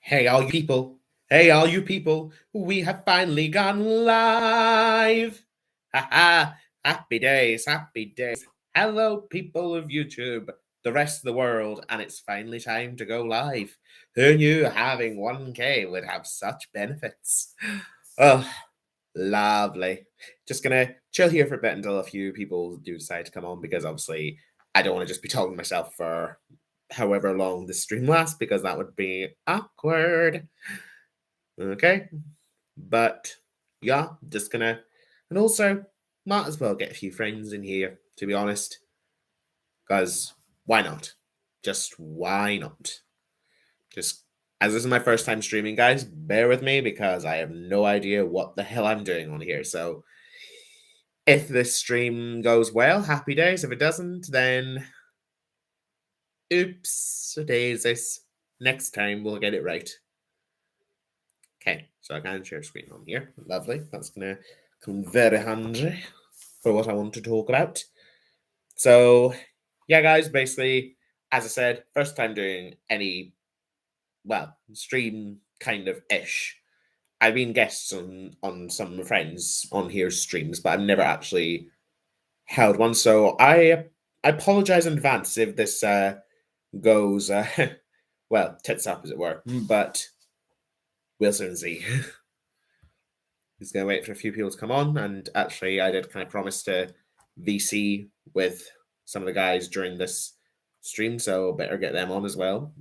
Hey, all you people. Hey, all you people. We have finally gone live. Ha ha. Happy days. Happy days. Hello, people of YouTube, the rest of the world, and it's finally time to go live. Who knew having 1K would have such benefits? Oh, lovely. Just gonna chill here for a bit until a few people do decide to come on because obviously I don't want to just be talking to myself for however long the stream lasts because that would be awkward. Okay. But yeah, just gonna and also might as well get a few friends in here, to be honest. Because why not? Just why not? Just as this is my first time streaming, guys, bear with me because I have no idea what the hell I'm doing on here. So if this stream goes well, happy days. If it doesn't, then oops daisies. Next time we'll get it right. Okay, so I can share screen on here. Lovely. That's gonna come very handy for what I want to talk about. So yeah, guys, basically, as I said, first time doing any stream kind of ish. I've been guests on some of my friends on here streams, but I've never actually held one. So I apologize in advance if this goes well, tits up as it were. But we'll soon see. He's gonna wait for a few people to come on, and actually I did kind of promise to VC with some of the guys during this stream, so better get them on as well.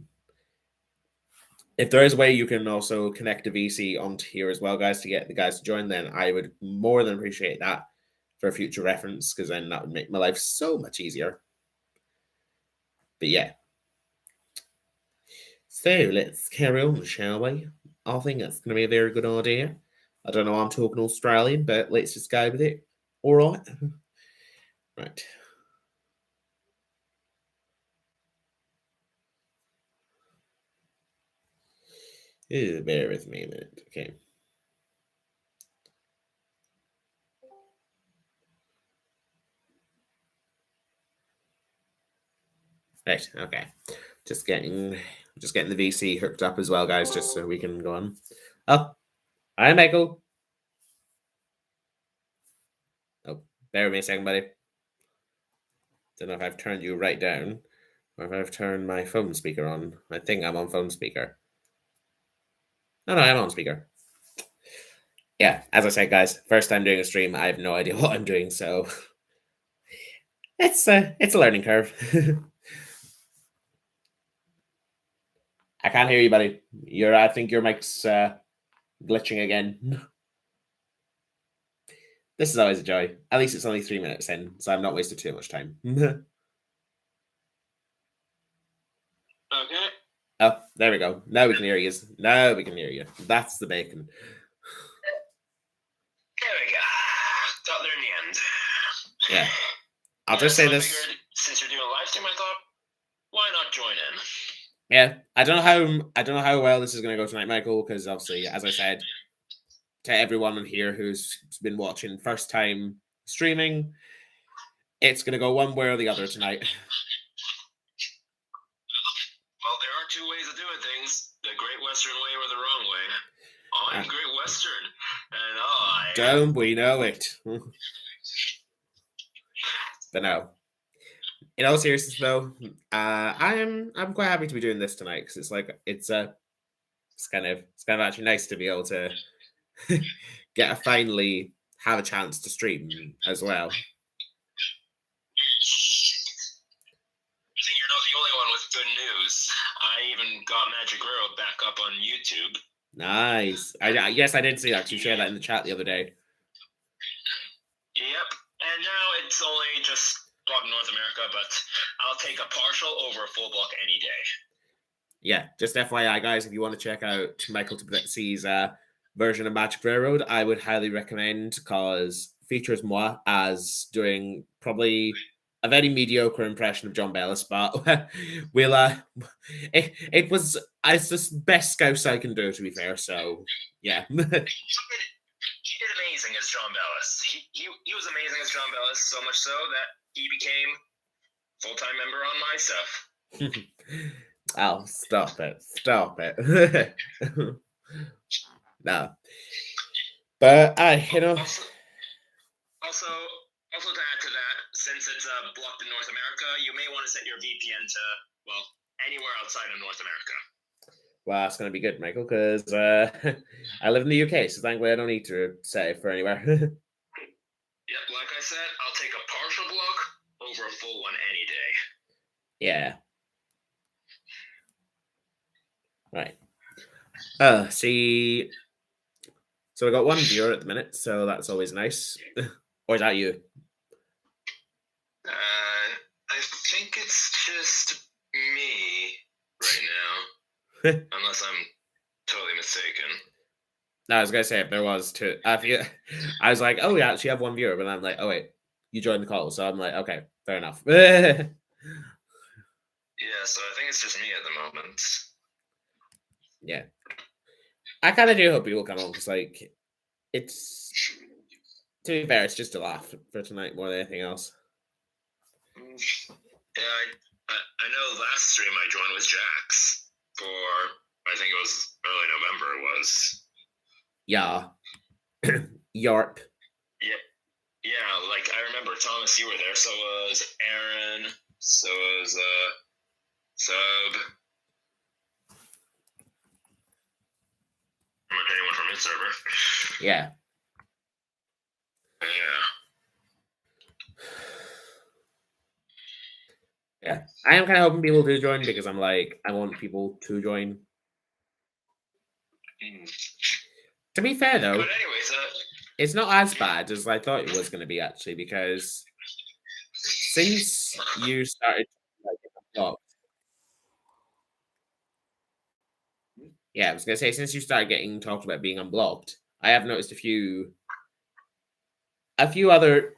If there is a way you can also connect a VC onto here as well, guys, to get the guys to join, then I would more than appreciate that for future reference, because then that would make my life so much easier. But yeah. So let's carry on, shall we? I think that's going to be a very good idea. I don't know, I'm talking Australian, but let's just go with it. All right. Right. Ew, bear with me a minute. Okay. Right, okay. Just getting the VC hooked up as well, guys, just so we can go on. Oh, hi, Michael. Oh, bear with me a second, buddy. Don't know if I've turned you right down or if I've turned my phone speaker on. I think I'm on phone speaker. No, I'm on speaker. Yeah, as I said, guys, first time doing a stream, I have no idea what I'm doing, so it's a learning curve. I can't hear you, buddy. I think your mic's glitching again. This is always a joy. At least it's only 3 minutes in, so I've not wasted too much time. Okay. Oh, there we go. Now we can hear you. Now we can hear you. That's the bacon. There we go. Got there in the end. Yeah. I'll just say this. Figured, since you're doing a live stream, I thought, why not join in? Yeah, I don't know how well this is going to go tonight, Michael, because obviously, as I said, to everyone in here who's been watching first time streaming, it's going to go one way or the other tonight. Well, there are two ways of doing things: the Great Western way or the wrong way. I'm Great Western, and I. Don't we know it? But no. In all seriousness, though, I'm quite happy to be doing this tonight because it's kind of actually nice to be able to finally have a chance to stream as well. I think you're not the only one with good news. I even got Magic Railroad back up on YouTube. Nice. Yes, I did see that. You shared that in the chat the other day. Yep. And now it's only just block North America, but I'll take a partial over a full block any day. Yeah, just FYI, guys, if you want to check out Michael Tbilisi's version of Magic Railroad, I would highly recommend because features moi as doing probably a very mediocre impression of John Bellis, but we'll it's the best scouse I can do, to be fair. So yeah. He did amazing as John Bellis. He was amazing as John Bellis, so much so that he became full-time member on my stuff. Oh, stop it. Stop it. No. But Also, to add to that, since it's blocked in North America, you may want to set your VPN to, well, anywhere outside of North America. well, that's going to be good, Michael, because I live in the UK, so thankfully I don't need to set it for anywhere. Yep, like I said, I'll take a partial block over a full one any day. Yeah. Right. See, so we got one viewer at the minute, so that's always nice. Or is that you? I think it's just me right now, unless I'm totally mistaken. No, I was gonna say if there was two. I was like, oh, we actually have one viewer, but I'm like, oh wait, you joined the call, so I'm like, okay, fair enough. Yeah, so I think it's just me at the moment. Yeah, I kind of do hope people come on because, like, it's to be fair, it's just a laugh for tonight more than anything else. Yeah, I know last stream I joined was Jax for, I think it was early November. It was. Yeah. Yarp. Yeah, like I remember Thomas, you were there. So was Aaron. So was Sub. Remember anyone from his server? Yeah. Yeah. I am kind of hoping people do join because I'm like, I want people to join. To be fair, though, But anyways, it's not as bad as I thought it was going to be, actually, because since you started yeah, I was going to say, since you started getting talked about being unblocked, I have noticed a few other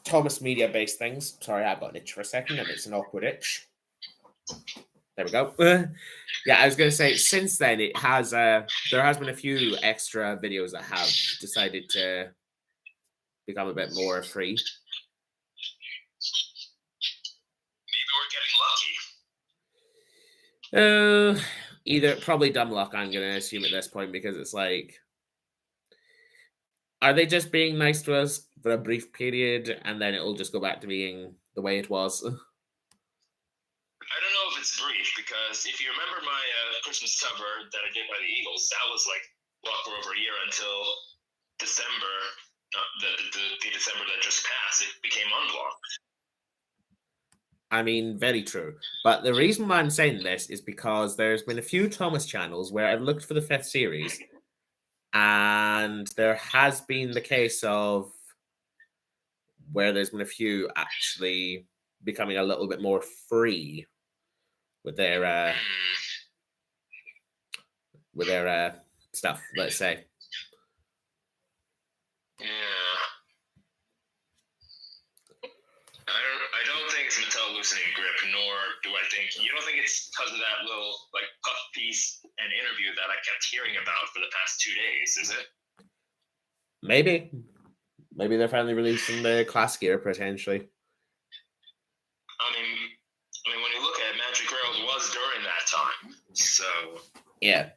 Thomas Media-based things. Sorry, I got an itch for a second, and it's an awkward itch. There we go. Yeah, I was going to say, since then, it has there has been a few extra videos that have decided to become a bit more free. Maybe we're getting lucky. Either probably dumb luck, I'm going to assume at this point, because it's like, are they just being nice to us for a brief period, and then it'll just go back to being the way it was? I don't know if it's brief, because if you remember my Christmas cover that I did by the Eagles, that was like, well, for over a year until December, the December that just passed, it became unblocked. I mean, very true. But the reason why I'm saying this is because there's been a few Thomas channels where I've looked for the 5th series, and there has been the case of where there's been a few actually becoming a little bit more free with their stuff, let's say. Yeah. I don't think it's Mattel loosening grip, nor do I think, you don't think it's because of that little like puff piece and interview that I kept hearing about for the past 2 days, is it? Maybe they're finally releasing the class gear potentially. I mean, when you look at it, Magic Rails was during that time, so yeah,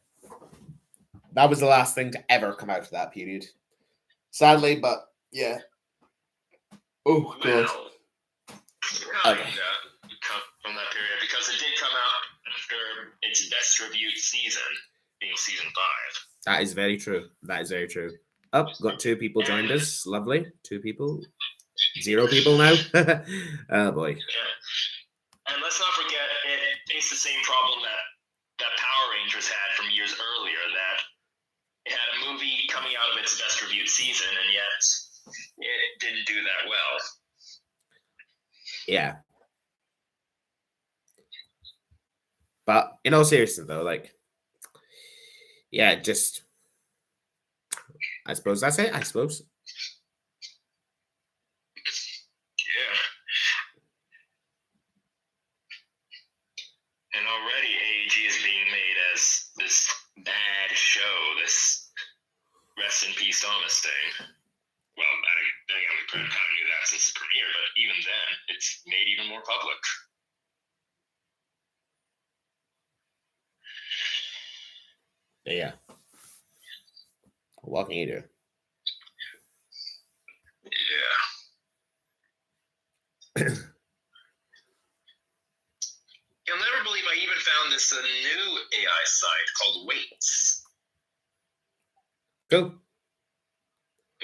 that was the last thing to ever come out of that period, sadly. But yeah. Oh god. Okay. From that period, because it did come out after its best reviewed season, being season 5. That is very true. That is very true. Oh, got 2 people joined us. Lovely. 2 people. 0 people now. Oh boy. Yeah. And let's not forget, it faced the same problem that Power Rangers had from years earlier, that it had a movie coming out of its best reviewed season, and yet it didn't do that well. Yeah. But in all seriousness, though, like, yeah, just, I suppose that's it, I suppose. Yeah. And already AEG is being made as this bad show, this Rest in Peace Thomas thing. Well, I kind of knew that since its premiere, but even then, it's made even more public. Yeah. What can you do? Yeah. You'll never believe I even found this new AI site called Weights. Cool.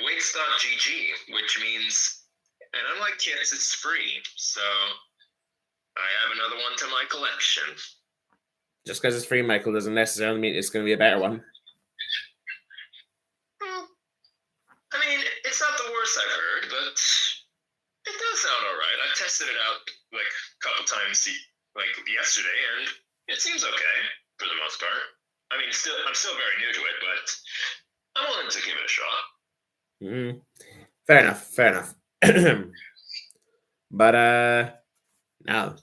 Weights.gg, which means, and unlike Kits, it's free. So I have another one to my collection. Just because it's free, Michael, doesn't necessarily mean it's going to be a better one. Well, I mean, it's not the worst I've heard, but it does sound all right. I've tested it out like a couple times, like yesterday, and it seems okay for the most part. I mean, I'm still very new to it, but I'm willing to give it a shot. Fair enough. Fair enough. But no.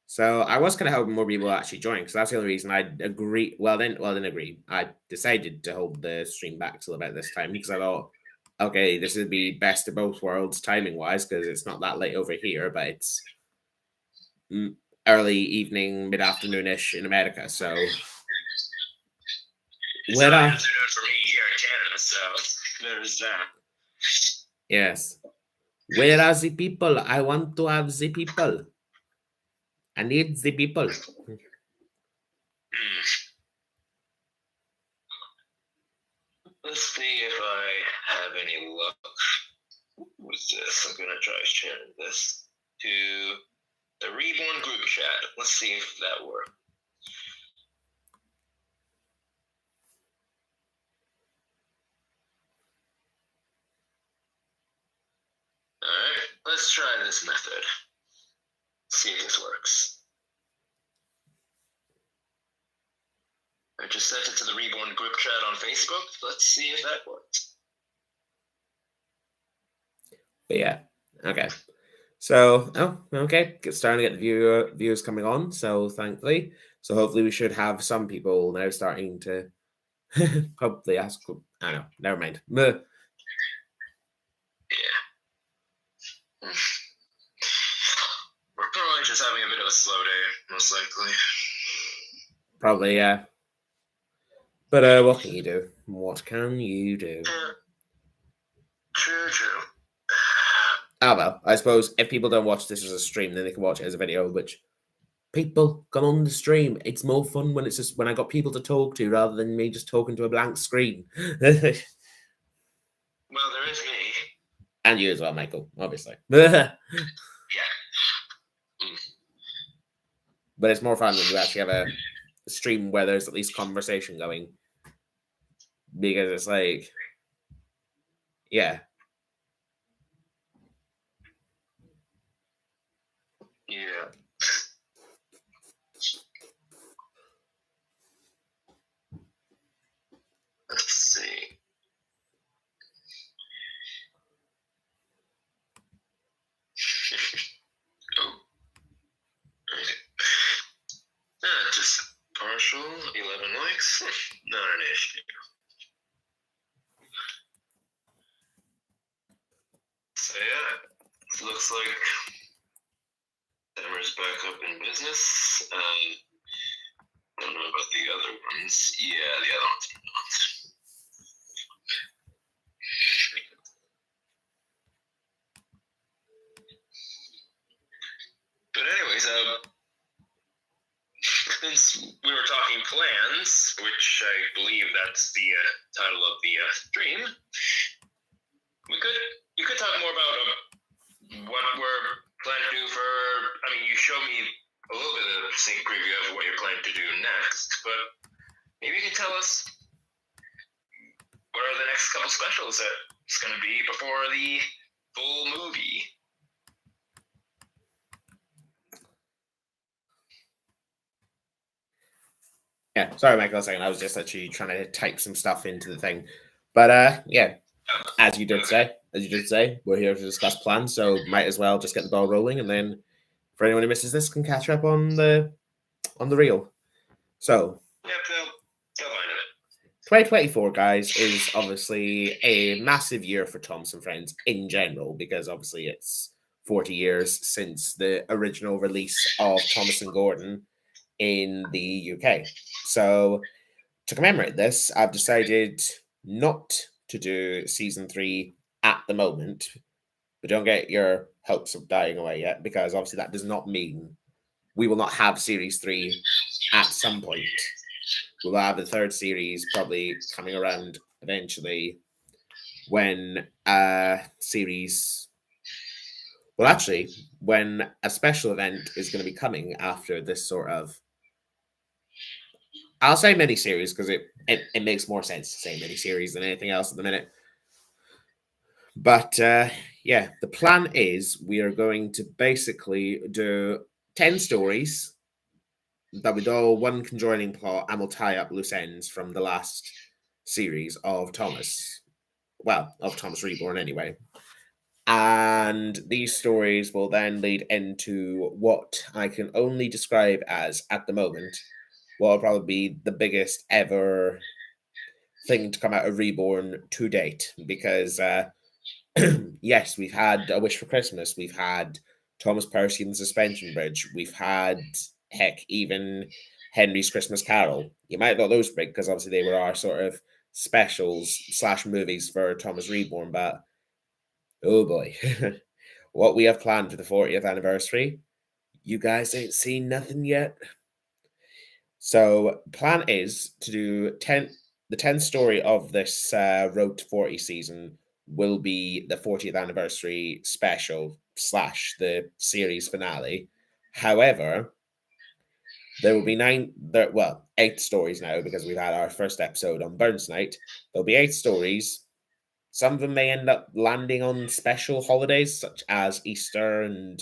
So I was kind of hoping more people would actually join, because that's the only reason I agree. Well, then agree. I decided to hold the stream back till about this time, because I thought, okay, this would be best of both worlds timing wise, because it's not that late over here, but it's early evening, mid afternoonish in America. So it's not afternoon for me here in Canada, so there's that. Yes. Where are the people? I want to have the people. I need the people. Let's see if I have any luck with this. I'm gonna try sharing this to the Reborn group chat. Let's see if that works. Alright, let's try this method. See if this works. I just sent it to the Reborn group chat on Facebook. Let's see if that works. But yeah, okay. So, okay, starting to get the viewers coming on. So, thankfully, so hopefully we should have some people now starting to hopefully ask. I don't know. Never mind. Yeah. We're probably just having a bit of a slow day, most likely. Probably, yeah. But what can you do? What can you do? True. Ah, well, I suppose if people don't watch this as a stream, then they can watch it as a video, which people come on the stream. It's more fun when it's just when I got people to talk to rather than me just talking to a blank screen. Well, there is me. And you as well, Michael, obviously. Yeah. But it's more fun when you actually have a stream where there's at least conversation going. Because it's like, yeah. Yeah. Let's see. Oh. Just partial, 11 likes. Not an issue. So yeah, looks like Emmer's back up in business. I don't know about the other ones. Yeah, the other ones are not. But anyways, since we were talking plans, which I believe that's the title of the stream, you could talk more about what we're planning to do for. I mean, you showed me a little bit of a sneak preview of what you're planning to do next, but maybe you can tell us what are the next couple specials that it's going to be before the full movie. Yeah, sorry, Michael, a second. I was just actually trying to type some stuff into the thing. But yeah, as you did say, we're here to discuss plans, so might as well just get the ball rolling, and then for anyone who misses this can catch up on the reel. So, yeah, they'll find it. 2024, guys, is obviously a massive year for Thomas and Friends in general, because obviously it's 40 years since the original release of Thomas and Gordon in the UK. So to commemorate this, I've decided not to do season 3 at the moment. But don't get your hopes of dying away yet, because obviously that does not mean we will not have series 3 at some point. We'll have the third series probably coming around eventually when series. Well, actually, when a special event is going to be coming after this sort of. I'll say miniseries because it makes more sense to say miniseries than anything else at the minute. But yeah, the plan is we are going to basically do 10 stories that we do one conjoining plot and we'll tie up loose ends from the last series of Thomas. Well, of Thomas Reborn anyway. And these stories will then lead into what I can only describe as, at the moment, what will probably be the biggest ever thing to come out of Reborn to date. Because, yes, we've had A Wish for Christmas, we've had Thomas Percy and the Suspension Bridge, we've had, heck, even Henry's Christmas Carol. You might have thought those big because obviously they were our sort of specials / movies for Thomas Reborn, but oh boy, what we have planned for the 40th anniversary, you guys ain't seen nothing yet. So plan is to do the 10th story of this Road to 40 season will be the 40th anniversary special / the series finale. However, there will be 8 stories now because we've had our first episode on Burns Night. There'll be 8 stories. Some of them may end up landing on special holidays such as Easter and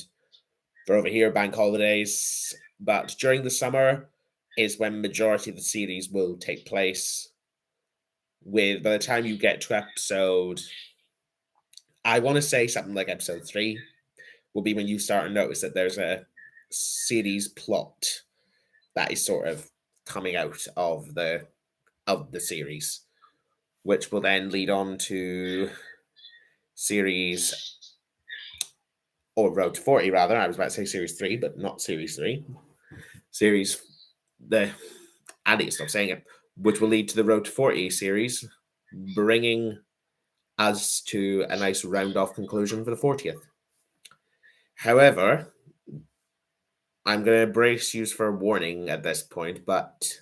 for over here bank holidays. But during the summer is when majority of the series will take place. By the time you get to episode, I want to say something like episode 3 will be when you start to notice that there's a series plot that is sort of coming out of the series, which will then lead on to series or Road to 40 rather. I was about to say series 3, but not series 3. I need to stop saying it, which will lead to the Road to 40 series, bringing us to a nice round off conclusion for the 40th. However, I'm going to brace you for a warning at this point, but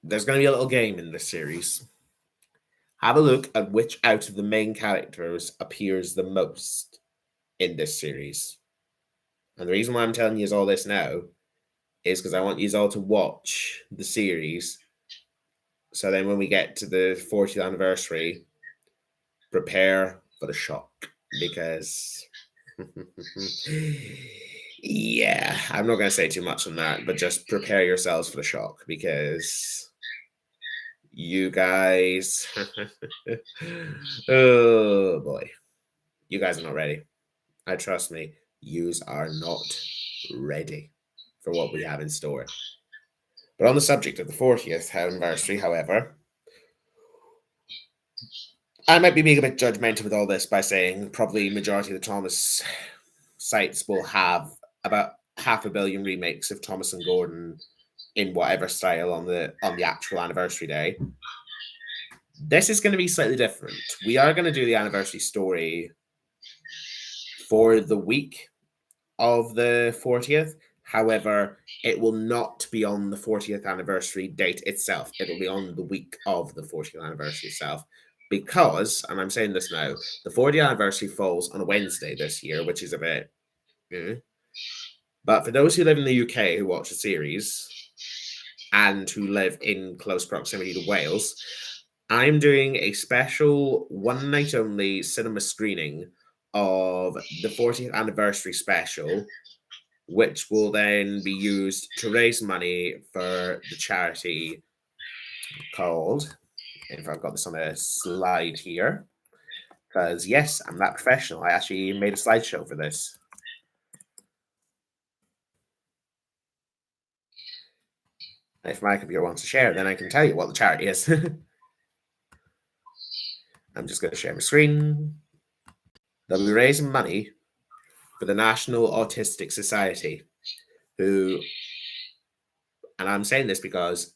there's going to be a little game in this series. Have a look at which out of the main characters appears the most in this series. And the reason why I'm telling you all this now is because I want you all to watch the series. So then when we get to the 40th anniversary, prepare for the shock. Because, yeah, I'm not going to say too much on that, but just prepare yourselves for the shock because you guys, oh boy, you guys are not ready. Trust me, yous are not ready for what we have in store. But on the subject of the 40th anniversary, however, I might be being a bit judgmental with all this by saying probably majority of the Thomas sites will have about 500 million remakes of Thomas and Gordon in whatever style on the actual anniversary day. This is going to be slightly different. We are going to do the anniversary story for the week of the 40th. However, it will not be on the 40th anniversary date itself. It'll be on the week of the 40th anniversary itself. Because, and I'm saying this now, the 40th anniversary falls on a Wednesday this year, which is a bit... But for those who live in the UK who watch the series and who live in close proximity to Wales, I'm doing a special one-night only cinema screening of the 40th anniversary special, which will then be used to raise money for the charity called, if I've got this on a slide here, because yes, I'm that professional. I actually made a slideshow for this. If my computer wants to share, then I can tell you what the charity is. I'm just going to share my screen. They'll be raising money for the National Autistic Society, who And I'm saying this because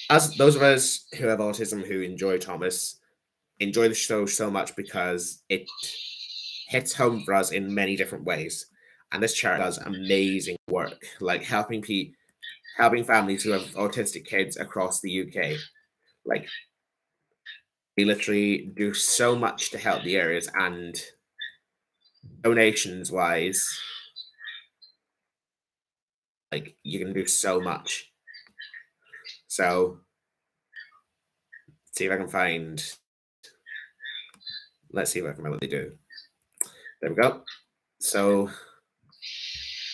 as those of us who have autism who enjoy Thomas enjoy the show so much because it hits home for us in many different ways. And this charity does amazing work, like helping families who have autistic kids across the UK. Like they literally do so much to help the areas, and donations wise, like you can do so much. So see if I can find. Let's see if I can find what they do. There we go. So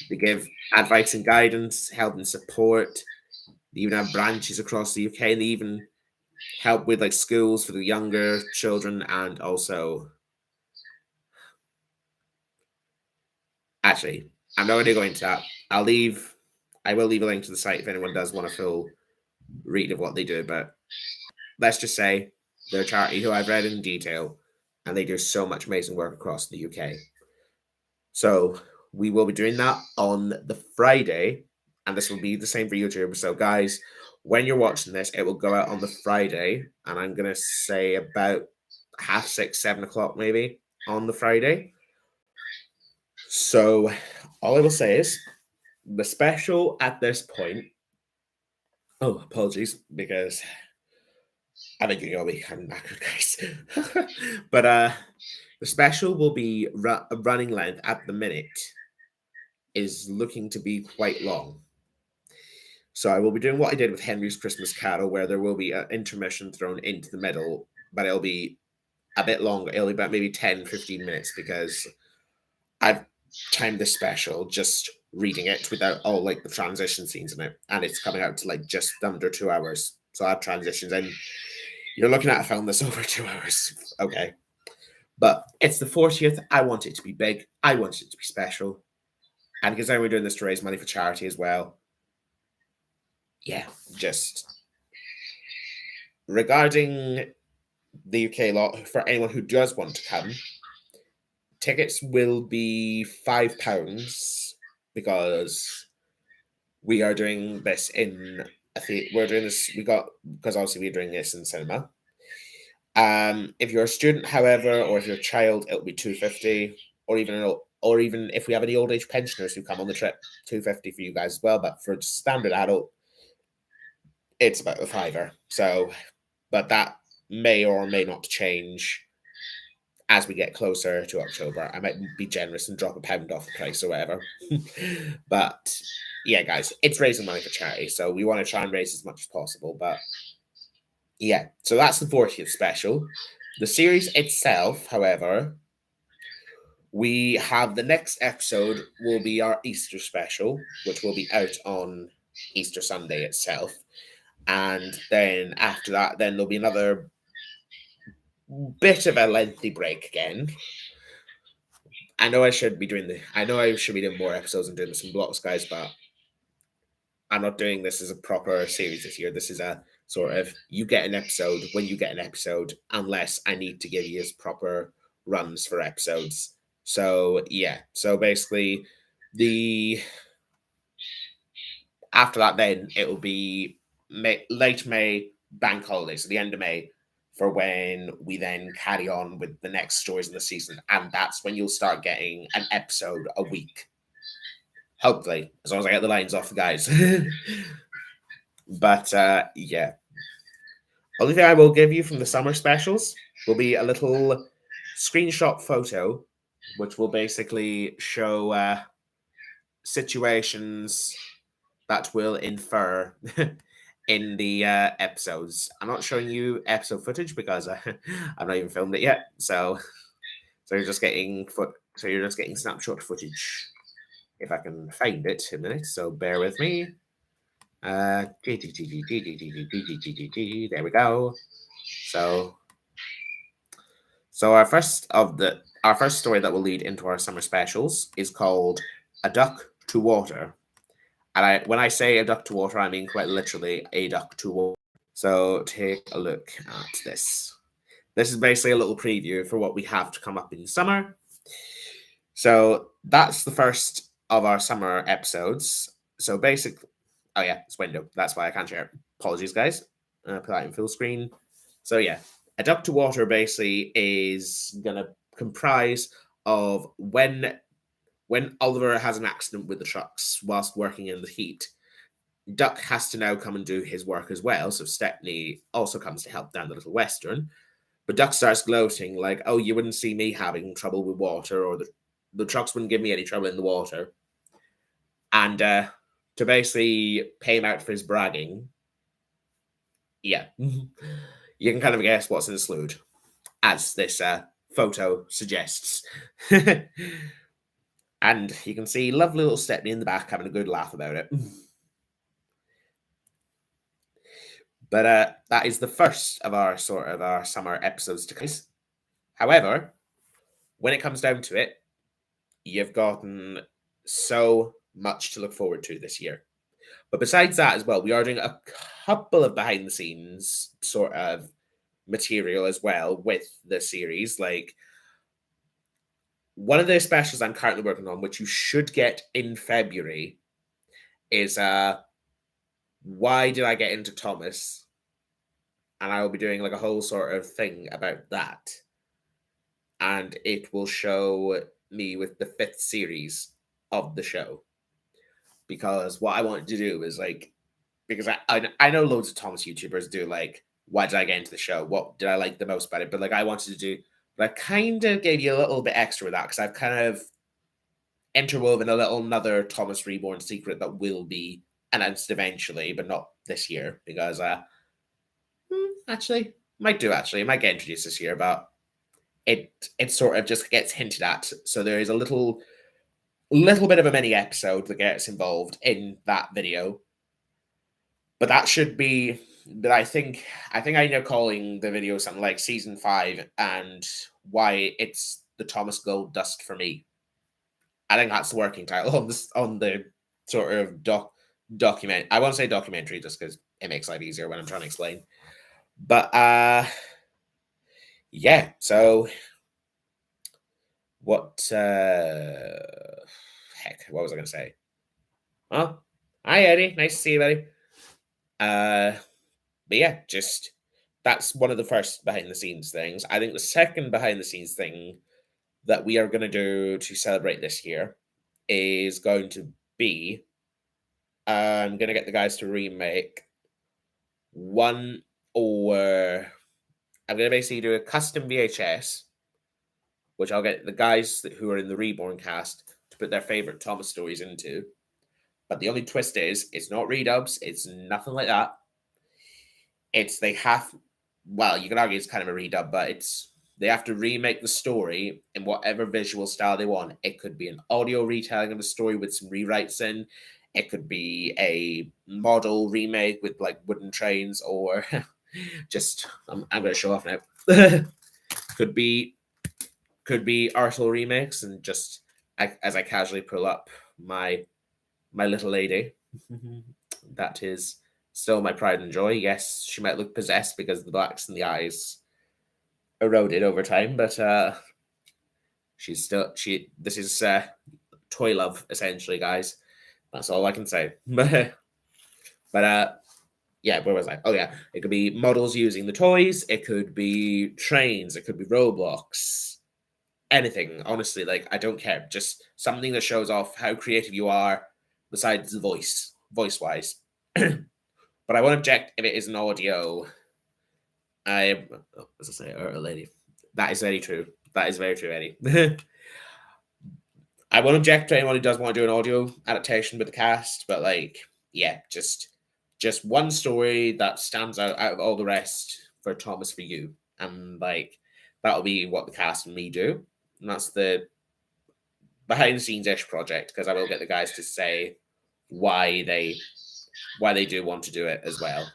they give advice and guidance, help and support. They even have branches across the UK, and they even help with like schools for the younger children, and also actually I'm not going to go into that. I will leave a link to the site if anyone does want a full read of what they do, but let's just say they're a charity who I've read in detail, and they do so much amazing work across the UK. So we will be doing that on the Friday, and this will be the same for YouTube. So guys, when you're watching this, it will go out on the Friday, and I'm gonna say about 6:30, 7 o'clock maybe on the Friday. So all I will say is the special at this point. Oh, apologies, because I think you're gonna be kind of knackered, guys. But the special will be running length at the minute is looking to be quite long. So I will be doing what I did with Henry's Christmas Carol, where there will be an intermission thrown into the middle, but it'll be a bit longer. It'll be about maybe 10, 15 minutes because I've timed the special just reading it without all like the transition scenes in it. And it's coming out to like just under 2 hours. So I have transitions, and you're looking at a film that's over 2 hours. Okay. But it's the 40th. I want it to be big. I want it to be special. And because we're doing this to raise money for charity as well. Yeah, just regarding the UK lot, for anyone who does want to come, tickets will be £5 because we are doing this in we're doing this. Because obviously we're doing this in cinema. If you're a student, however, or if you're a child, it'll be £2.50, or even if we have any old age pensioners who come on the trip, £2.50 for you guys as well. But for standard adult, it's about a fiver. So, but that may or may not change as we get closer to October. I might be generous and drop £1 off the price or whatever. But yeah, guys, it's raising money for charity, so we want to try and raise as much as possible. But yeah, so that's the 40th special. The series itself, however, we have the next episode will be our Easter special, which will be out on Easter Sunday itself. And then after that, then there'll be another bit of a lengthy break again. I know I should be doing more episodes and doing this in blocks, guys, but I'm not doing this as a proper series this year. This is a sort of you get an episode when you get an episode, unless I need to give you proper runs for episodes. So yeah, so basically after that, then it will be late May, bank holidays, so the end of May, for when we then carry on with the next stories in the season, and that's when you'll start getting an episode a week. Hopefully, as long as I get the lines off, guys. But yeah. Only thing I will give you from the summer specials will be a little screenshot photo, which will basically show situations that will infer in the episodes. I'm not showing you episode footage because I've not even filmed it yet. So you're just getting snapshot footage. If I can find it in a minute, so bear with me. There we go. So our first story that will lead into our summer specials is called A Duck to Water. And when I say a duck to water, I mean quite literally a duck to water. So take a look at this. This is basically a little preview for what we have to come up in summer. So that's the first of our summer episodes. So basically, Oh yeah, it's window. That's why I can't share it. Apologies, guys. Put that in full screen. So yeah, a duck to water basically is gonna comprise of when Oliver has an accident with the trucks whilst working in the heat. Duck has to now come and do his work as well. So Stepney also comes to help down the Little Western. But Duck starts gloating, like, oh, you wouldn't see me having trouble with water, or the trucks wouldn't give me any trouble in the water. And to basically pay him out for his bragging, yeah, you can kind of guess what's in the sloot, as this photo suggests. And you can see lovely little Stepney in the back having a good laugh about it. But that is the first of our summer episodes to come. However, when it comes down to it, you've gotten so much to look forward to this year. But besides that as well, we are doing a couple of behind the scenes sort of material as well with the series. Like one of the specials I'm currently working on, which you should get in February, is why did I get into Thomas? And I will be doing like a whole sort of thing about that. And it will show me with the 5th series of the show. Because what I wanted to do is like, because I know loads of Thomas YouTubers do like, why did I get into the show? What did I like the most about it? But like I wanted to do, but I kind of gave you a little bit extra with that because I've kind of interwoven a little another Thomas Reborn secret that will be announced eventually, but not this year because actually might get introduced this year, but it sort of just gets hinted at. So there is a little bit of a mini episode that gets involved in that video. But that should be. But I think I end up calling the video something like Season 5 and why it's the Thomas Gold Dust for me. I think that's the working title on the sort of document. I won't say documentary just because it makes life easier when I'm trying to explain. But yeah. So what? Heck, what was I going to say? Oh, hi Eddie, nice to see you, buddy. But yeah, just that's one of the first behind the scenes things. I think the second behind the scenes thing that we are going to do to celebrate this year is going to be I'm going to get the guys to remake one, or I'm going to basically do a custom VHS, which I'll get the guys who are in the Reborn cast to put their favorite Thomas stories into. But the only twist is it's not redubs, it's nothing like that. It's they have, well, you can argue it's kind of a redub, but they have to remake the story in whatever visual style they want. It could be an audio retelling of the story with some rewrites in. It could be a model remake with like wooden trains, or just I'm going to show off now. could be Arthur remakes, and just as I casually pull up my little lady, that is still my pride and joy. Yes, she might look possessed because the blacks in the eyes eroded over time, but she's still this is toy love essentially, guys. That's all I can say. But yeah, where was I? Oh yeah, it could be models using the toys, it could be trains, it could be Roblox, anything. Honestly, like I don't care. Just something that shows off how creative you are besides the voice wise. But I won't object if it is an audio. As I say, a lady. That is very true. That is very true, Eddie. I won't object to anyone who does want to do an audio adaptation with the cast, but like, yeah, just one story that stands out of all the rest for Thomas for you, and like that'll be what the cast and me do, and that's the behind the scenes ish project because I will get the guys to say why they do want to do it as well.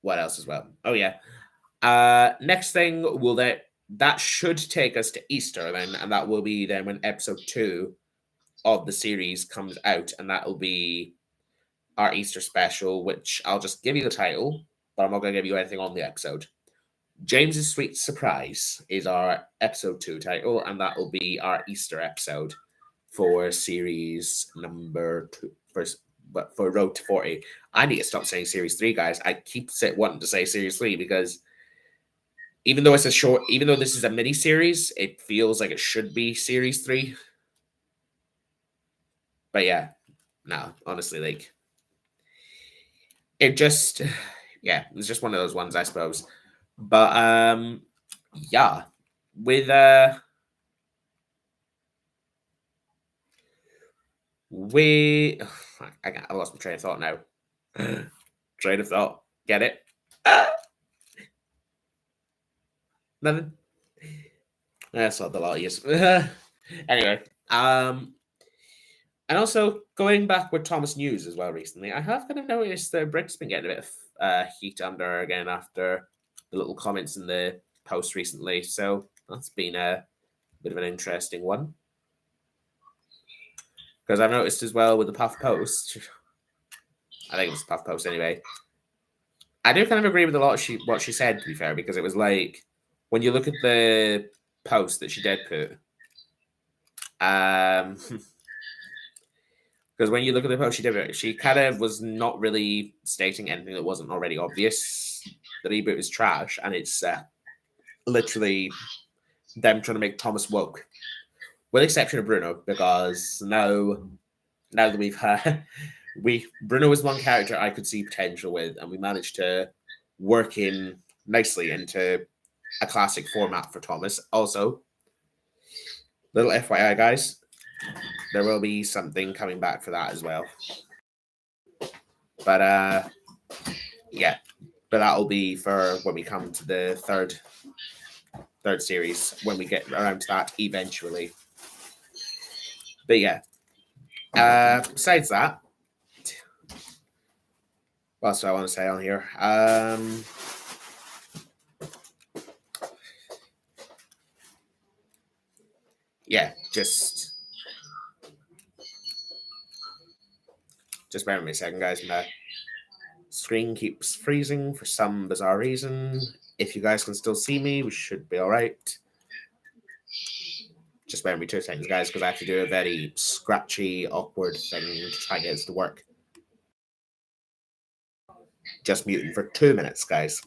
What else as well? Oh yeah. Next thing will that should take us to Easter then, and that will be then when episode 2 of the series comes out, and that will be our Easter special, which I'll just give you the title, but I'm not going to give you anything on the episode. James's Sweet Surprise is our episode 2 title, and that will be our Easter episode. for series number 2, but for Road to 40. I need to stop saying series 3, guys. I keep wanting to say series 3 because even though even though this is a mini series, it feels like it should be series 3. But yeah, no, honestly, like it just, yeah, it's just one of those ones, I suppose. But yeah, with we, I lost my train of thought now. Train of thought, get it? Nothing. That's not the lot of use. Anyway, and also going back with Thomas News as well recently, I have kind of noticed that Brick's been getting a bit of heat under again after the little comments in the post recently. So that's been a bit of an interesting one. Because I've noticed as well with the Puff post, I think it was Puff post anyway. I do kind of agree with a lot of what she said, to be fair, because it was like when you look at the post that she did put, because when you look at the post she did, she kind of was not really stating anything that wasn't already obvious. The reboot is trash, and it's literally them trying to make Thomas woke, with the exception of Bruno, because now that we've Bruno was one character I could see potential with, and we managed to work in nicely into a classic format for Thomas. Also, little FYI, guys, there will be something coming back for that as well. But yeah, but that'll be for when we come to the third series, when we get around to that eventually. But yeah, besides that, what else do I want to say on here? Yeah, just bear with me a second, guys. My screen keeps freezing for some bizarre reason. If you guys can still see me, we should be all right. Just bear with me 2 seconds, guys, because I have to do a very scratchy, awkward thing to try and get this to work. Just muting for 2 minutes, guys.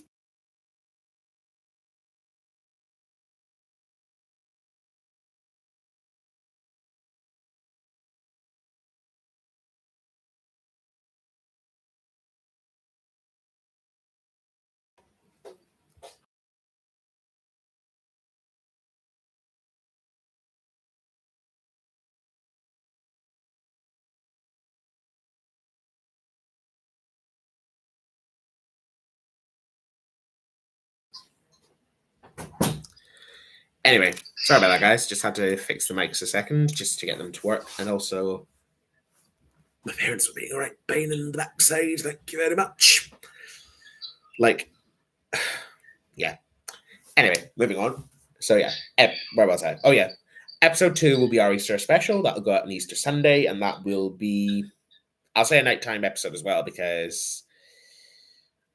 Anyway, sorry about that, guys. Just had to fix the mics a second just to get them to work. And also, my parents were being a right pain in the backside. Thank you very much. Like, yeah. Anyway, moving on. So, yeah, where was I? Oh, yeah. Episode 2 will be our Easter special. That'll go out on Easter Sunday, and that will be, I'll say, a nighttime episode as well, because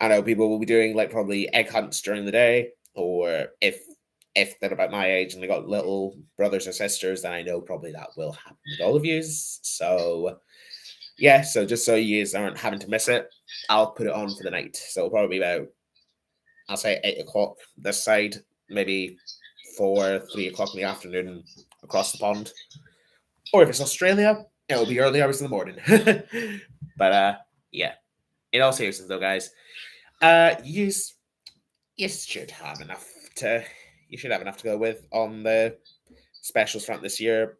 I know people will be doing, like, probably egg hunts during the day, or if they're about my age and they got little brothers or sisters, then I know probably that will happen with all of yous. So, yeah, so just so you aren't having to miss it, I'll put it on for the night. So it'll probably be about, I'll say 8 o'clock this side, maybe 3 o'clock in the afternoon across the pond. Or if it's Australia, it'll be early hours in the morning. But yeah, in all seriousness though, guys, you should have enough to go with on the specials front this year.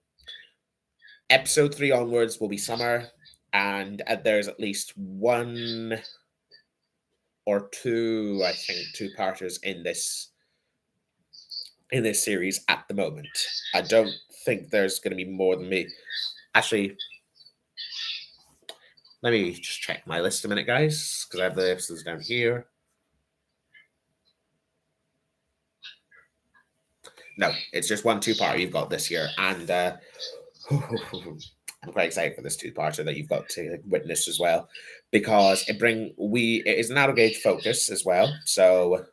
Episode 3 onwards will be summer, and there's at least 1 or 2, I think, 2-parters in this series at the moment. I don't think there's going to be more than me. Actually, let me just check my list a minute, guys, because I have the episodes down here. No, it's just 1 2-parter you've got this year, and I'm quite excited for this 2-parter that you've got to witness as well, because it is an Narrow Gauge focus as well. So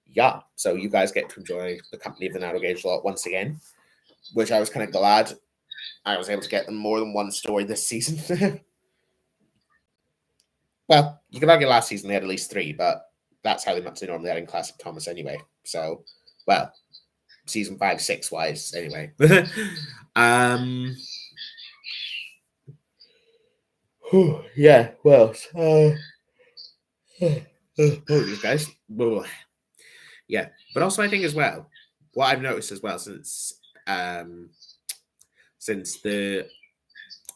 yeah, so you guys get to enjoy the company of the Narrow Gauge lot once again, which I was kind of glad I was able to get them more than one story this season. Well, you could argue last season they had at least 3, but that's how much they normally had in Classic Thomas anyway. So, well, season 5, 6 wise, anyway. Yeah, well, apologies, guys. Yeah, but also I think as well, what I've noticed as well since the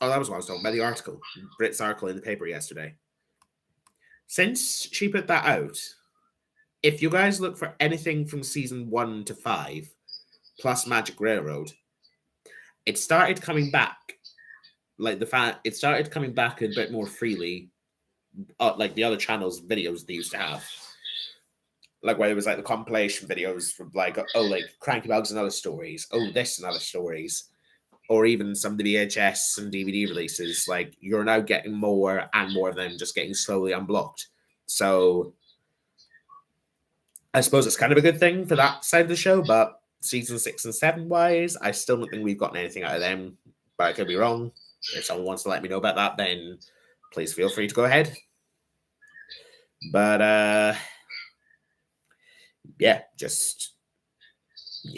that was what I was talking about, the article, Brit's article in the paper yesterday. Since she put that out, if you guys look for anything from season 1 to 5, plus Magic Railroad, it started coming back. Like it started coming back a bit more freely, like the other channels' videos they used to have. Like where it was like the compilation videos from like, oh, like Cranky Bugs and other stories, oh, this and other stories, or even some of the VHS and DVD releases. Like you're now getting more and more of them just getting slowly unblocked. So I suppose it's kind of a good thing for that side of the show, but season 6 and 7 wise, I still don't think we've gotten anything out of them, but I could be wrong. If someone wants to let me know about that, then please feel free to go ahead. But yeah,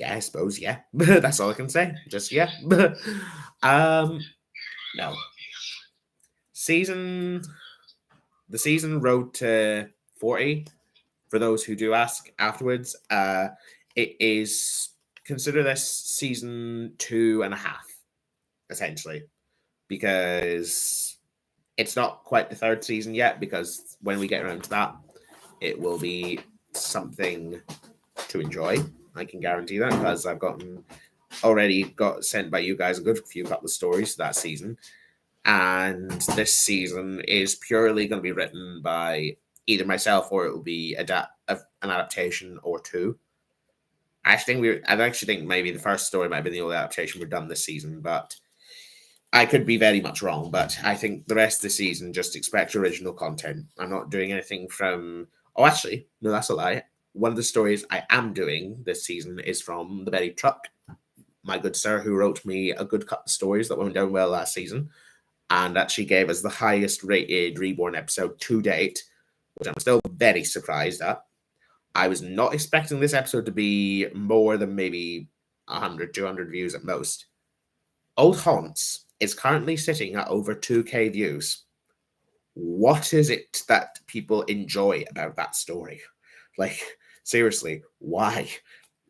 I suppose, yeah. That's all I can say. Just yeah. No. The season road to 40, for those who do ask afterwards, it is, consider this season 2.5, essentially, because it's not quite the 3rd season yet, because when we get around to that, it will be something to enjoy. I can guarantee that, because I've already got sent by you guys a good few couple of stories that season. And this season is purely going to be written by either myself, or it will be an adaptation or 2. I actually think maybe the first story might have been the only adaptation we've done this season, but I could be very much wrong. But I think the rest of the season, just expect original content. I'm not doing anything from... Oh, actually, no, that's a lie. One of the stories I am doing this season is from the Betty Truck, my good sir, who wrote me a good couple of stories that went down well last season, and actually gave us the highest rated Reborn episode to date, which I'm still very surprised at. I was not expecting this episode to be more than maybe 100, 200 views at most. Old Haunts is currently sitting at over 2K views. What is it that people enjoy about that story? Like, seriously, why?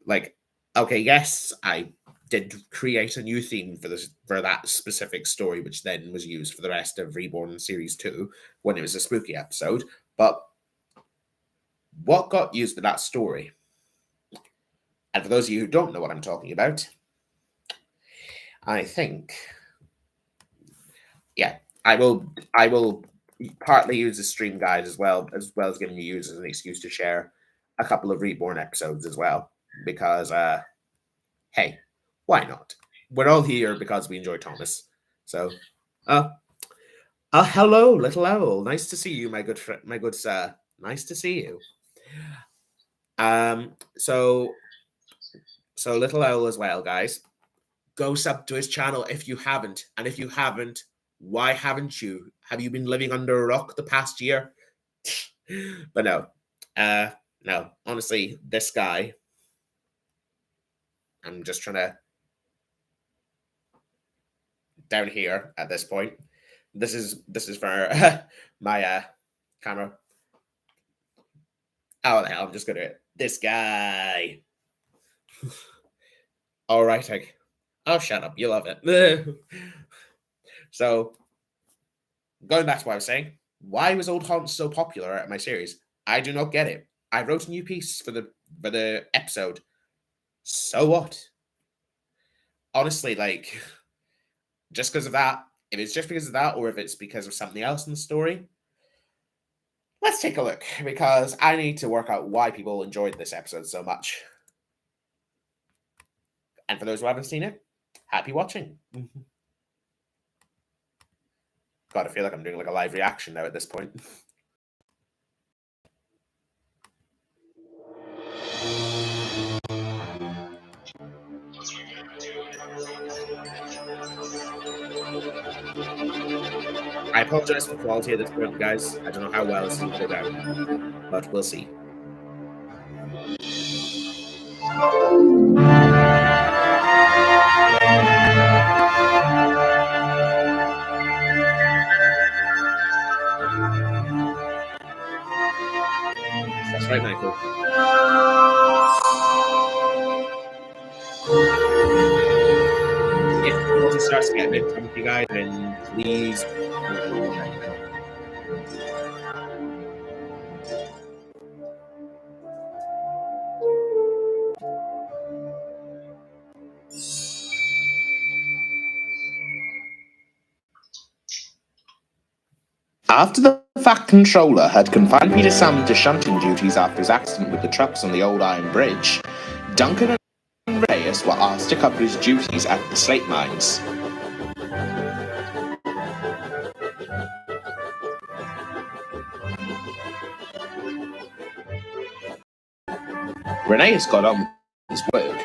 Like, okay, yes, I did create a new theme for that specific story, which then was used for the rest of Reborn Series 2 when it was a spooky episode. But what got used for that story? And for those of you who don't know what I'm talking about, I think, yeah, I will partly use the stream guide as well as giving you users an excuse to share a couple of Reborn episodes as well, because hey, why not? We're all here because we enjoy Thomas. So, hello, little owl. Nice to see you, my good sir. Nice to see you. So little owl as well, guys. Go sub to his channel if you haven't, and if you haven't, why haven't you? Have you been living under a rock the past year? But no. Honestly, this guy. I'm just trying to down here at this point. This is for my camera. Oh, the hell, I'm just going to... This guy. All right, oh, shut up. You love it. So, going back to what I was saying, why was Old Haunts so popular at my series? I do not get it. I wrote a new piece for the episode. So what? Honestly, like, just because of that, if it's just because of that, or if it's because of something else in the story, let's take a look, because I need to work out why people enjoyed this episode so much. And for those who haven't seen it, happy watching. God, I feel like I'm doing like a live reaction now at this point. I apologize for the quality at this point, guys. I don't know how well this will go down, but we'll see. That's right, Michael. If the quality starts to get a bit clunky, guys, then please don't worry. After the Fat Controller had confined Peter Sam to shunting duties after his accident with the trucks on the Old Iron Bridge, Duncan and Reyes were asked to cover his duties at the slate mines. Reyes got on with his work.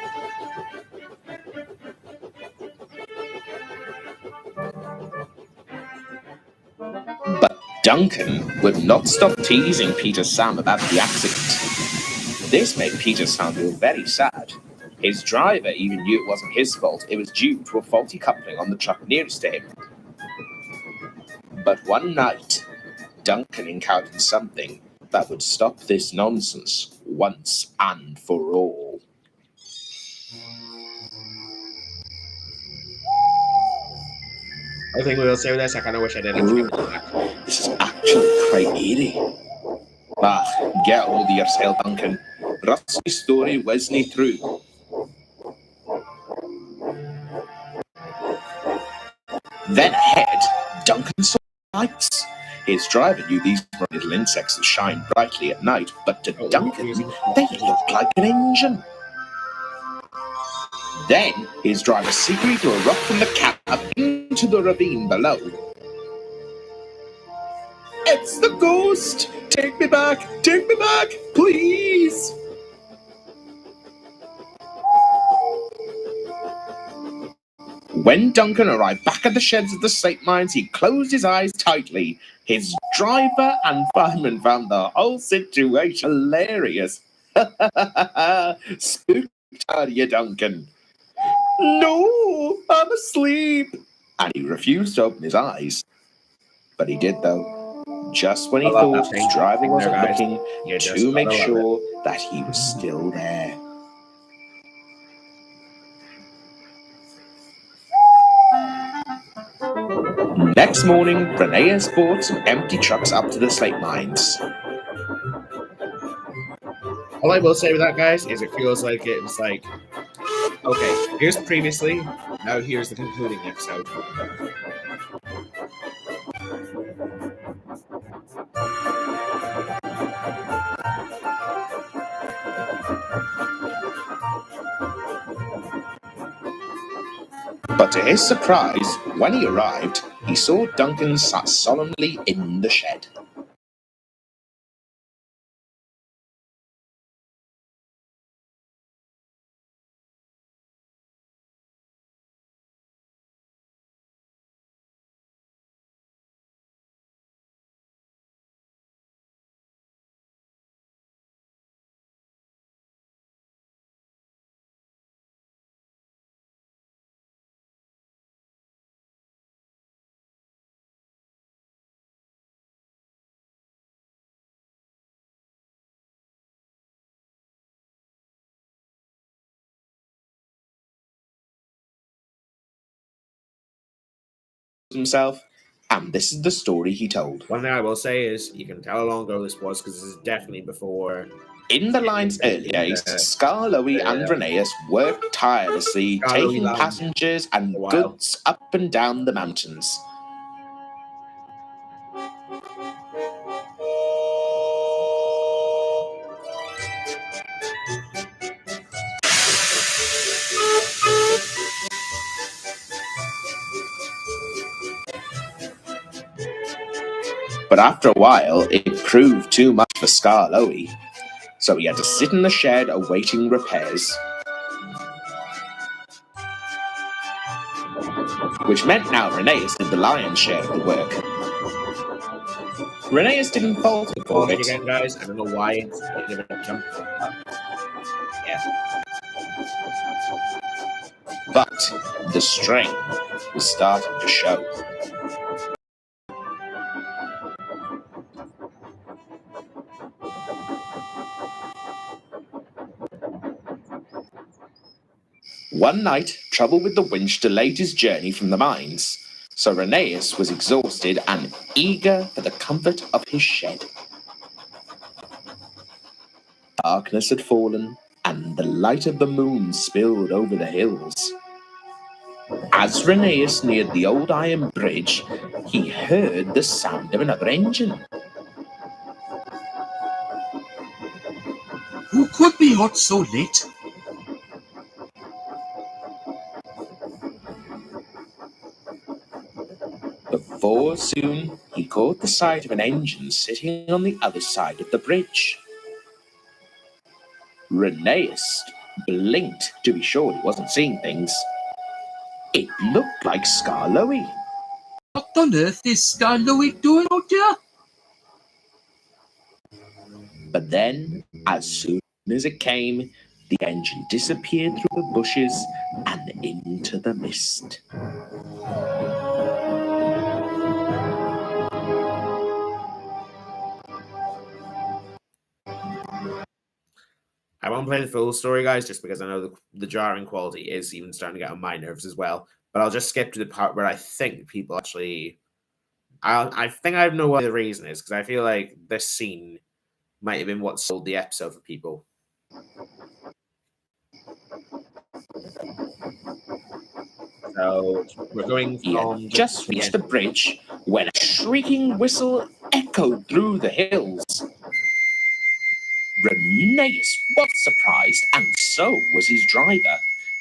But Duncan would not stop teasing Peter Sam about the accident. This made Peter Sam feel very sad. His driver even knew it wasn't his fault, it was due to a faulty coupling on the truck nearest to him. But one night, Duncan encountered something that would stop this nonsense once and for all. I think we will say this. I kind of wish I didn't. This is actually quite eerie. Get hold of yourself, Duncan. Rusty's story wasn't true. Then ahead, Duncan saw lights. His driver knew these were little insects that shine brightly at night, but to Duncan, they looked like an engine. Then his driver secretly threw a rock from the cab into the ravine below. It's the ghost! Take me back, please! When Duncan arrived back at the sheds of the slate mines, he closed his eyes tightly. His driver and fireman found the whole situation hilarious. Spooked, are you, Duncan? No, I'm asleep. And he refused to open his eyes. But he did, though. Just when he thought his driver wasn't looking, to make sure that he was still there. Next morning, Reyes brought some empty trucks up to the slate mines. All I will say with that, guys, is it feels like it was like, okay, here's previously, now here's the concluding episode. But to his surprise, when he arrived, he saw Duncan sat solemnly in the shed. Himself, and this is the story he told. One thing I will say is you can tell how long ago this was because this is definitely before. In the lines earlier, Scarlowy and Reyes worked tirelessly, taking passengers and goods up and down the mountains. But after a while, it proved too much for Scarlowy, so he had to sit in the shed awaiting repairs. which meant now Rheneas did the lion's share of the work. Rheneas didn't fault him for it. Again, guys, I don't know why it's a bit of a jump. Yeah. But the strain was starting to show. One night, trouble with the winch delayed his journey from the mines, so Rheneas was exhausted and eager for the comfort of his shed. Darkness had fallen, and the light of the moon spilled over the hills. As Rheneas neared the old iron bridge, he heard the sound of another engine. Who could be out so late? Before soon, he caught the sight of an engine sitting on the other side of the bridge. Rheneas blinked to be sure he wasn't seeing things. It looked like Skarloey. What on earth is Skarloey doing out there? But then, as soon as it came, the engine disappeared through the bushes and into the mist. I won't play the full story, guys, just because I know the jarring quality is even starting to get on my nerves as well. But I'll just skip to the part where I think people actually... I think I know what the reason is, because I feel like this scene might have been what sold the episode for people. So we're going from... He just reached the bridge when a shrieking whistle echoed through the hills. Rheneas was surprised, and so was his driver.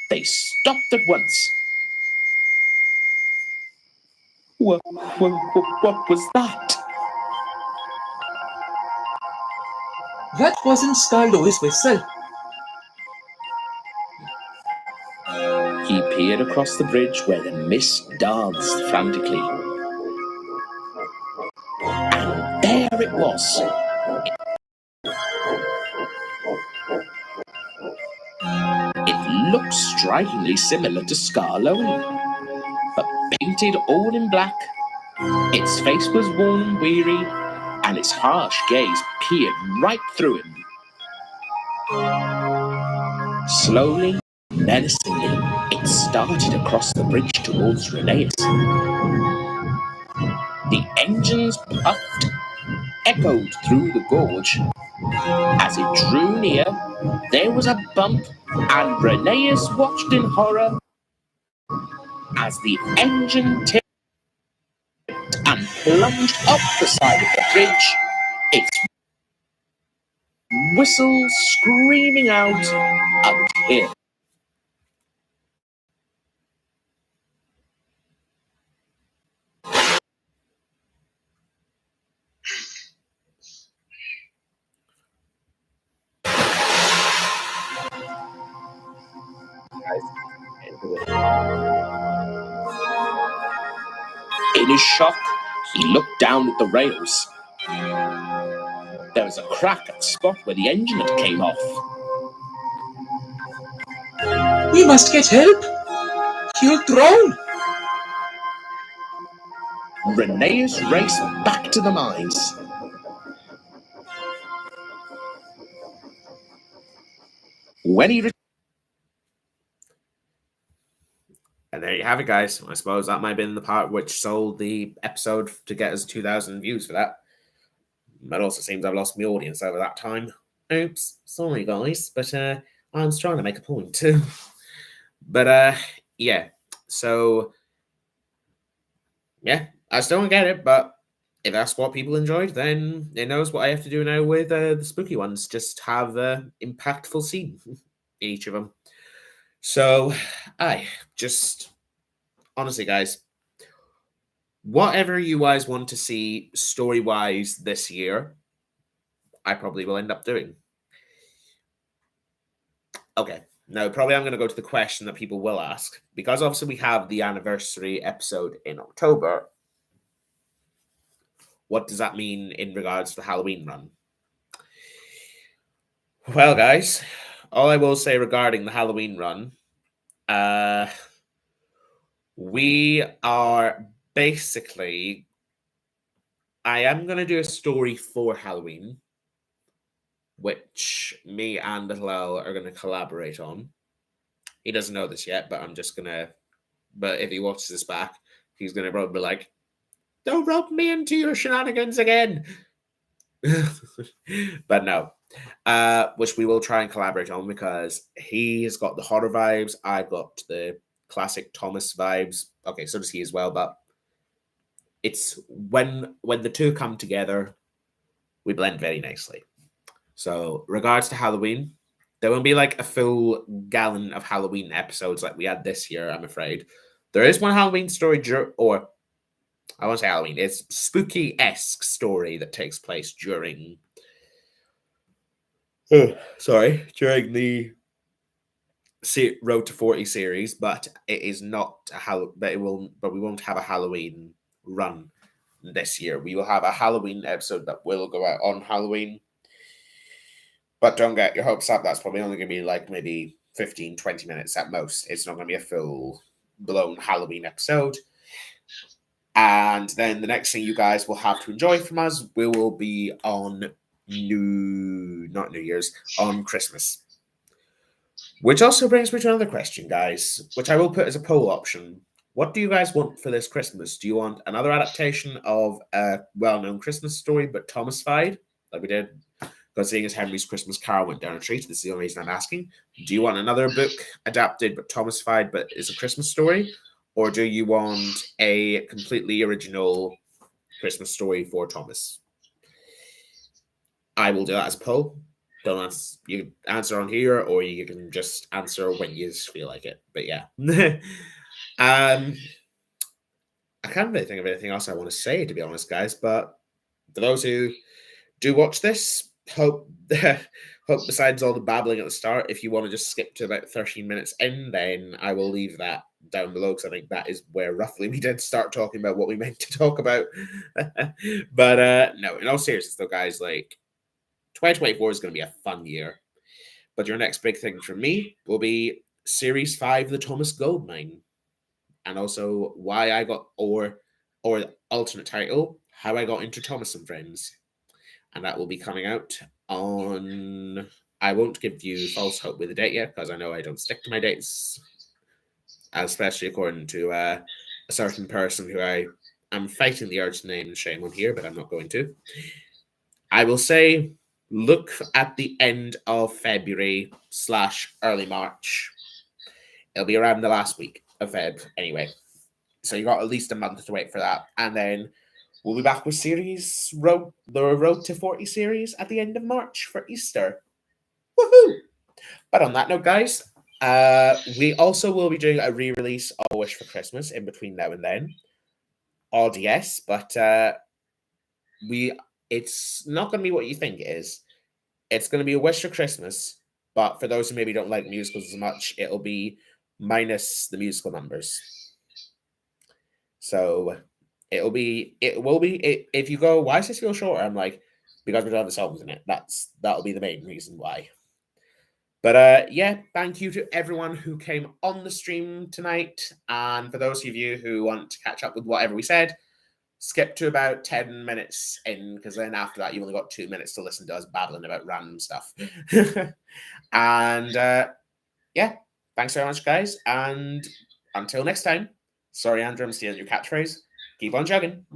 They stopped at once. What was that? That wasn't Skarloey's whistle. He peered across the bridge where the mist danced frantically. And there it was. It looked strikingly similar to Skarloey, but painted all in black. Its face was worn and weary, and its harsh gaze peered right through him. Slowly, menacingly, it started across the bridge towards Rheneas. The engines puffed, echoed through the gorge. As it drew near, there was a bump, and Rheneas watched in horror as the engine tipped and plunged up the side of the bridge, its whistle screaming out until... In his shock, he looked down at the rails. There was a crack at the spot where the engine had came off. We must get help. He'll drown. Rheneas raced back to the mines. When he And there you have it, guys. I suppose that might have been the part which sold the episode to get us 2,000 views for that. But also seems I've lost my audience over that time. Oops, sorry, guys. But I was trying to make a point too. But yeah. So yeah, I still don't get it. But if that's what people enjoyed, then it knows what I have to do now with the spooky ones. Just have an impactful scene in each of them. So, just honestly, guys, whatever you guys want to see story-wise this year, I probably will end up doing. Okay, Now, probably I'm going to go to the question that people will ask, because obviously we have the anniversary episode in October. What does that mean in regards to the Halloween run? Well, guys, all I will say regarding the Halloween run, we are basically... I am going to do a story for Halloween, which me and Little L are going to collaborate on. He doesn't know this yet, but I'm just going to... But if he watches this back, he's going to probably be like, don't rope me into your shenanigans again. But no. Which we will try and collaborate on, because he has got the horror vibes. I've got the classic Thomas vibes. Okay, so does he as well, but it's when the two come together, we blend very nicely. So, regards to Halloween, there won't be like a full gallon of Halloween episodes like we had this year, I'm afraid. There is one Halloween story, or I won't say Halloween, it's spooky-esque story that takes place during... during the Road to 40 series, but it is not but we won't have a Halloween run this year. We will have a Halloween episode that will go out on Halloween. But don't get your hopes up. That's probably only going to be like maybe 15, 20 minutes at most. It's not going to be a full-blown Halloween episode. And then the next thing you guys will have to enjoy from us, we will be on not New Year's, on Christmas. Which also brings me to another question, guys, which I will put as a poll option. What do you guys want for this Christmas? Do you want another adaptation of a well-known Christmas story, but Thomas-fied, like we did? Because seeing as Henry's Christmas Carol went down a treat, this is the only reason I'm asking. Do you want another book adapted, but Thomas-fied, but is a Christmas story? Or do you want a completely original Christmas story for Thomas? I will do that as a poll. Don't answer, you can answer on here, or you can just answer when you feel like it. But yeah. I can't really think of anything else I want to say, to be honest, guys. But for those who do watch this, hope besides all the babbling at the start, if you want to just skip to about 13 minutes in, then I will leave that down below, because I think that is where roughly we did start talking about what we meant to talk about. But no, in all seriousness though, guys, like 2024 is going to be a fun year. But your next big thing for me will be Series 5, The Thomas Goldmine. And also why I got, or the alternate title, How I Got Into Thomas and Friends. And that will be coming out on... I won't give you false hope with a date yet, because I know I don't stick to my dates. Especially according to a certain person who I am fighting the urge to name and shame on here, but I'm not going to. I will say, look at the end of February / early March. It'll be around the last week of Feb, anyway. So you got at least a month to wait for that. And then we'll be back with the Road to 40 series at the end of March for Easter. Woohoo! But on that note, guys, we also will be doing a re-release of A Wish for Christmas in between now and then. Odd, yes, but it's not going to be what you think it is. It's going to be A Wish for Christmas, but for those who maybe don't like musicals as much, it'll be minus the musical numbers. So it will be, if you go, why does this feel shorter? I'm like, because we don't have the songs in it. That'll be the main reason why. But yeah, thank you to everyone who came on the stream tonight. And for those of you who want to catch up with whatever we said, skip to about 10 minutes in, because then after that, you've only got 2 minutes to listen to us babbling about random stuff. And yeah, thanks very much, guys. And until next time, sorry, Andrew, I'm stealing your catchphrase. Keep on chugging.